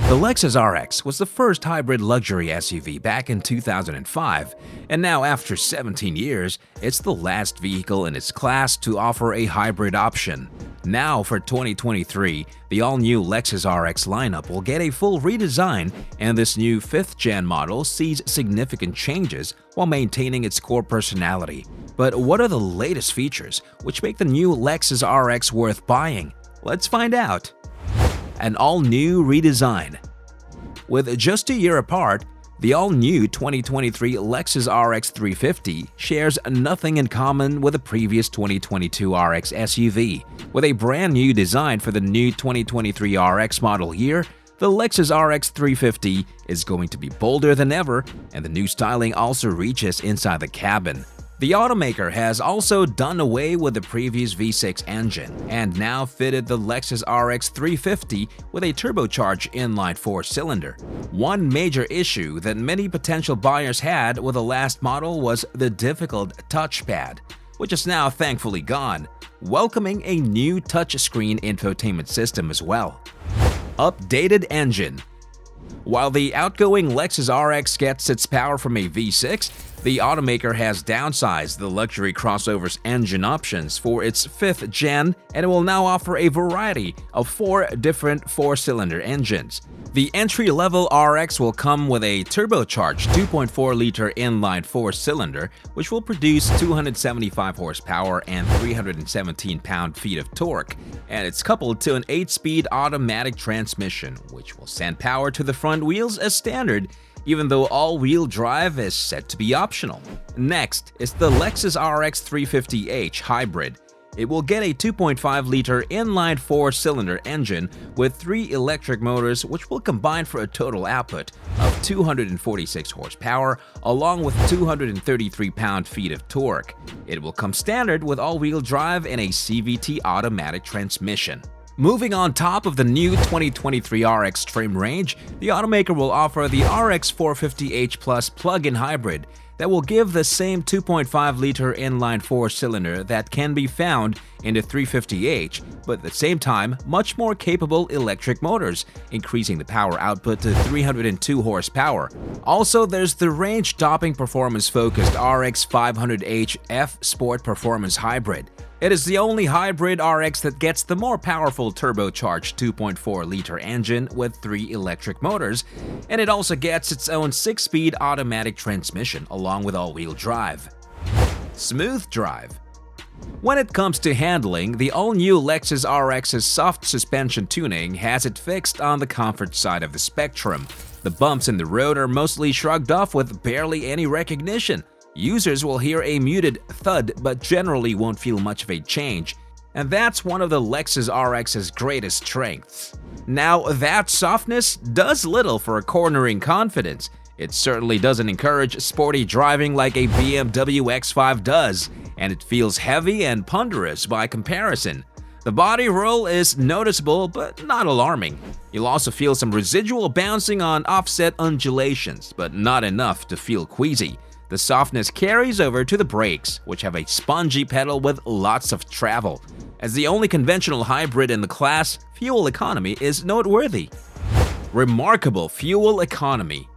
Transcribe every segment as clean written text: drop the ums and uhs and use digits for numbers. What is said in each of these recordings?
The Lexus RX was the first hybrid luxury SUV back in 2005, and now after 17 years, it's the last vehicle in its class to offer a hybrid option. Now for 2023, the all-new Lexus RX lineup will get a full redesign, and this new 5th-gen model sees significant changes while maintaining its core personality. But what are the latest features which make the new Lexus RX worth buying? Let's find out. An all-new redesign. With just a year apart, the all-new 2023 Lexus RX 350 shares nothing in common with the previous 2022 RX SUV. With a brand new design for the new 2023 RX model year, the Lexus RX 350 is going to be bolder than ever, and the new styling also reaches inside the cabin. The automaker has also done away with the previous V6 engine and now fitted the Lexus RX 350 with a turbocharged inline 4-cylinder. One major issue that many potential buyers had with the last model was the difficult touchpad, which is now thankfully gone, welcoming a new touchscreen infotainment system as well. Updated engine. While the outgoing Lexus RX gets its power from a V6, the automaker has downsized the luxury crossover's engine options for its 5th gen, and it will now offer a variety of 4 different 4-cylinder engines. The entry-level RX will come with a turbocharged 2.4-liter inline 4-cylinder, which will produce 275 horsepower and 317 pound-feet of torque, and it's coupled to an 8-speed automatic transmission, which will send power to the front wheels as standard, even though all-wheel drive is set to be optional. Next is the Lexus RX 350h Hybrid. It will get a 2.5-liter inline 4-cylinder engine with 3 electric motors, which will combine for a total output of 246 horsepower along with 233 pound-feet of torque. It will come standard with all-wheel drive and a CVT automatic transmission. Moving on top of the new 2023 RX trim range, the automaker will offer the RX 450h Plus plug-in hybrid that will give the same 2.5-liter inline 4-cylinder that can be found in the 350h, but at the same time, much more capable electric motors, increasing the power output to 302 horsepower. Also, there's the range-topping performance-focused RX 500h F Sport Performance Hybrid. It is the only hybrid RX that gets the more powerful turbocharged 2.4-liter engine with 3 electric motors, and it also gets its own 6-speed automatic transmission along with all-wheel drive. Smooth drive. When it comes to handling, the all-new Lexus RX's soft suspension tuning has it fixed on the comfort side of the spectrum. The bumps in the road are mostly shrugged off with barely any recognition. Users will hear a muted thud but generally won't feel much of a change, and that's one of the Lexus RX's greatest strengths. Now, that softness does little for cornering confidence. It certainly doesn't encourage sporty driving like a BMW X5 does, and it feels heavy and ponderous by comparison. The body roll is noticeable but not alarming. You'll also feel some residual bouncing on offset undulations, but not enough to feel queasy. The softness carries over to the brakes, which have a spongy pedal with lots of travel. As the only conventional hybrid in the class, fuel economy is noteworthy. Remarkable fuel economy.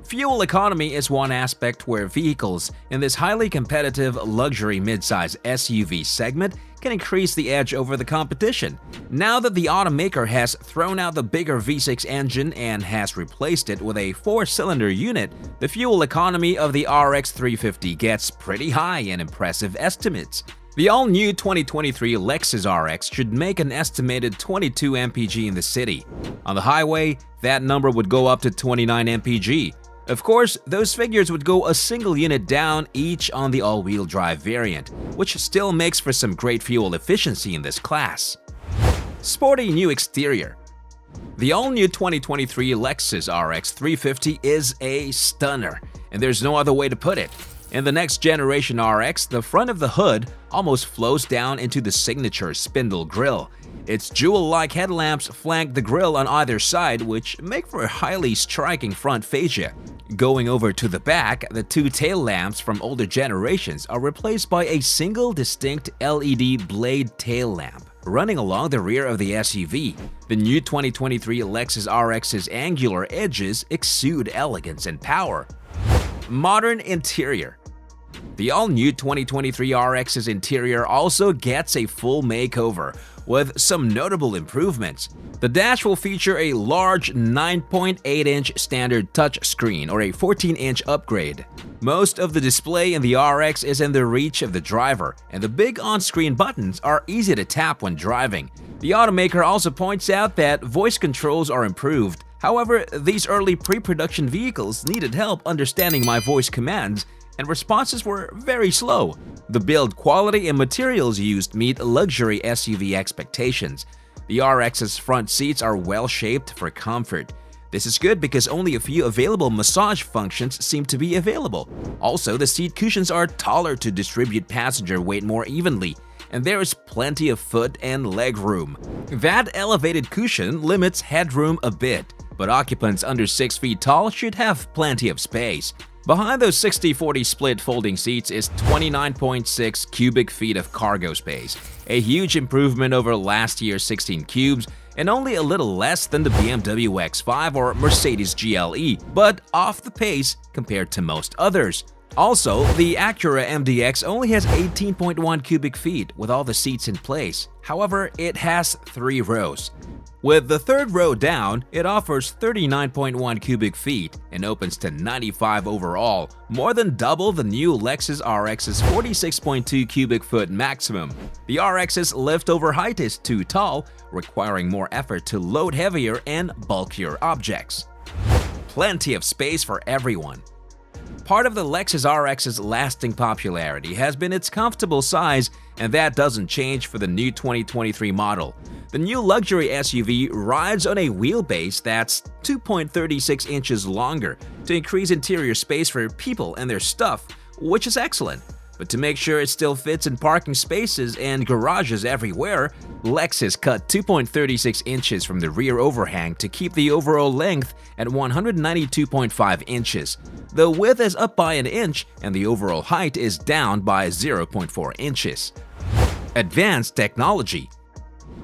Fuel economy is one aspect where vehicles in this highly competitive luxury midsize SUV segment can increase the edge over the competition. Now that the automaker has thrown out the bigger V6 engine and has replaced it with a 4-cylinder unit, the fuel economy of the RX 350 gets pretty high in impressive estimates. The all-new 2023 Lexus RX should make an estimated 22 mpg in the city. On the highway, that number would go up to 29 mpg. Of course, those figures would go a single unit down each on the all-wheel drive variant, which still makes for some great fuel efficiency in this class. Sporty new exterior. The all-new 2023 Lexus RX 350 is a stunner, and there's no other way to put it. In the next generation RX, the front of the hood almost flows down into the signature spindle grille. Its jewel-like headlamps flank the grille on either side, which make for a highly striking front fascia. Going over to the back, the 2 tail lamps from older generations are replaced by a single distinct LED blade tail lamp. running along the rear of the SUV. The new 2023 Lexus RX's angular edges exude elegance and power. Modern interior. The all-new 2023 RX's interior also gets a full makeover, with some notable improvements. The dash will feature a large 9.8-inch standard touchscreen or a 14-inch upgrade. Most of the display in the RX is in the reach of the driver, and the big on-screen buttons are easy to tap when driving. The automaker also points out that voice controls are improved. However, these early pre-production vehicles needed help understanding my voice commands, and responses were very slow. The build quality and materials used meet luxury SUV expectations. The RX's front seats are well-shaped for comfort. This is good because only a few available massage functions seem to be available. Also, the seat cushions are taller to distribute passenger weight more evenly, and there is plenty of foot and leg room. That elevated cushion limits headroom a bit, but occupants under 6 feet tall should have plenty of space. Behind those 60-40 split folding seats is 29.6 cubic feet of cargo space, a huge improvement over last year's 16 cubes and only a little less than the BMW X5 or Mercedes GLE, but off the pace compared to most others. Also, the Acura MDX only has 18.1 cubic feet with all the seats in place. However, it has 3 rows. With the third row down, it offers 39.1 cubic feet and opens to 95 overall, more than double the new Lexus RX's 46.2 cubic foot maximum. The RX's lift-over height is too tall, requiring more effort to load heavier and bulkier objects. Plenty of space for everyone. Part of the Lexus RX's lasting popularity has been its comfortable size, and that doesn't change for the new 2023 model. The new luxury SUV rides on a wheelbase that's 2.36 inches longer to increase interior space for people and their stuff, which is excellent. But to make sure it still fits in parking spaces and garages everywhere, Lexus cut 2.36 inches from the rear overhang to keep the overall length at 192.5 inches. The width is up by an inch and the overall height is down by 0.4 inches. Advanced technology.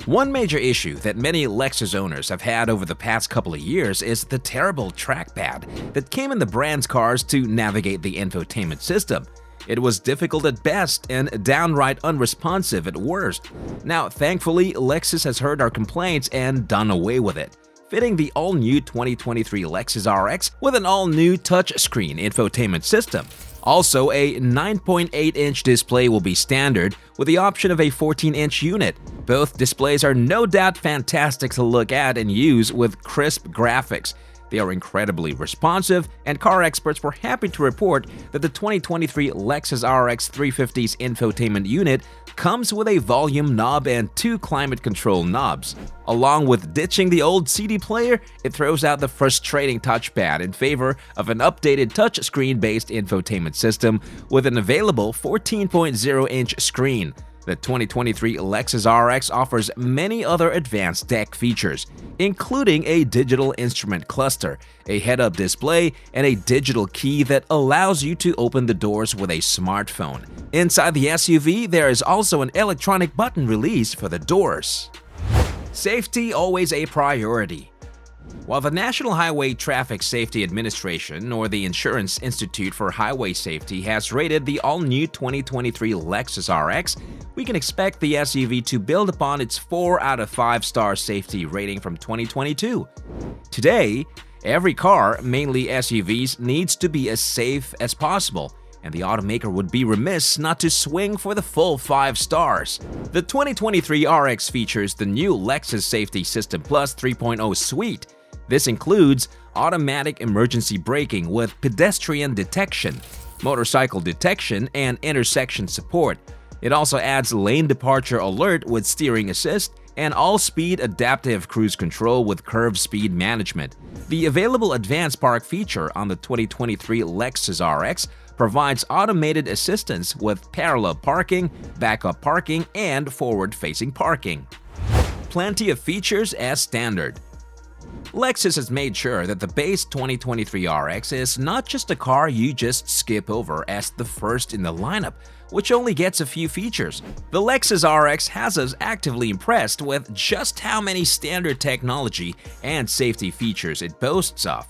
One major issue that many Lexus owners have had over the past couple of years is the terrible trackpad that came in the brand's cars to navigate the infotainment system. It was difficult at best and downright unresponsive at worst. Now, thankfully, Lexus has heard our complaints and done away with it, fitting the all-new 2023 Lexus RX with an all-new touchscreen infotainment system. Also, a 9.8-inch display will be standard with the option of a 14-inch unit. Both displays are no doubt fantastic to look at and use with crisp graphics. They are incredibly responsive, and car experts were happy to report that the 2023 Lexus RX 350's infotainment unit comes with a volume knob and 2 climate control knobs. Along with ditching the old CD player, it throws out the frustrating touchpad in favor of an updated touchscreen-based infotainment system with an available 14.0-inch screen. The 2023 Lexus RX offers many other advanced tech features, including a digital instrument cluster, a head-up display, and a digital key that allows you to open the doors with a smartphone. Inside the SUV, there is also an electronic button release for the doors. Safety always a priority. While the National Highway Traffic Safety Administration, or the Insurance Institute for Highway Safety, has rated the all-new 2023 Lexus RX, we can expect the SUV to build upon its 4 out of 5-star safety rating from 2022. Today, every car, mainly SUVs, needs to be as safe as possible, and the automaker would be remiss not to swing for the full 5 stars. The 2023 RX features the new Lexus Safety System Plus 3.0 suite. This includes automatic emergency braking with pedestrian detection, motorcycle detection, and intersection support. It also adds lane departure alert with steering assist and all-speed adaptive cruise control with curve speed management. The available advanced park feature on the 2023 Lexus RX provides automated assistance with parallel parking, backup parking, and forward-facing parking. Plenty of features as standard. Lexus has made sure that the base 2023 RX is not just a car you just skip over as the first in the lineup, which only gets a few features. The Lexus RX has us actively impressed with just how many standard technology and safety features it boasts of.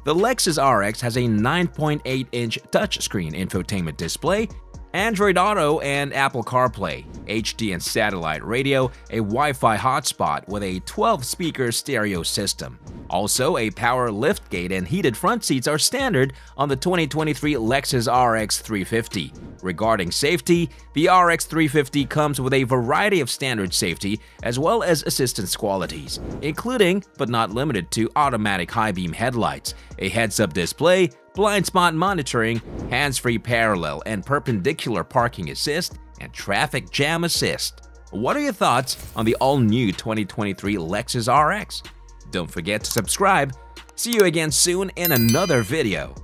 The Lexus RX has a 9.8-inch touchscreen infotainment display, Android Auto and Apple CarPlay, HD and satellite radio, a Wi-Fi hotspot with a 12-speaker stereo system. Also, a power liftgate and heated front seats are standard on the 2023 Lexus RX 350. Regarding safety, the RX 350 comes with a variety of standard safety as well as assistance qualities, including, but not limited to, automatic high-beam headlights, a heads-up display, blind spot monitoring, hands-free parallel and perpendicular parking assist, and traffic jam assist. What are your thoughts on the all-new 2023 Lexus RX? Don't forget to subscribe. See you again soon in another video.